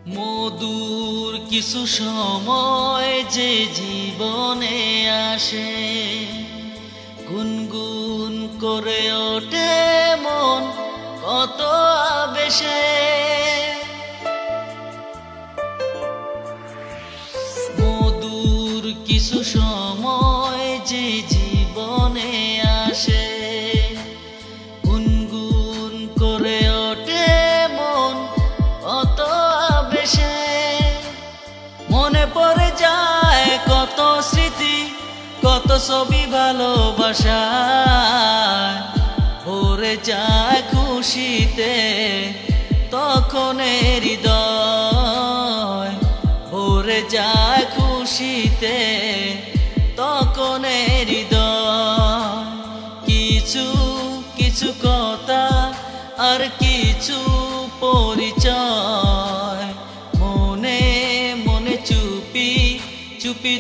মধুর কিছু সময় যে জীবনে আসে, গুনগুন করে ওঠে মন কত আবেশে। মধুর কিছু সময় যে জীবনে আসে, গুনগুন করে ওঠে মন কত আবেশে। মনে পড়ে যায় কত স্মৃতি, কত ছবি ভালোবাসায়, ভরে যায় খুশিতে তখন হৃদয়, ভরে যায় খুশিতে তখন হৃদয়। কিছু কিছু কথা আর কিছু পরিচয়, মনে মনে চুপি চুপি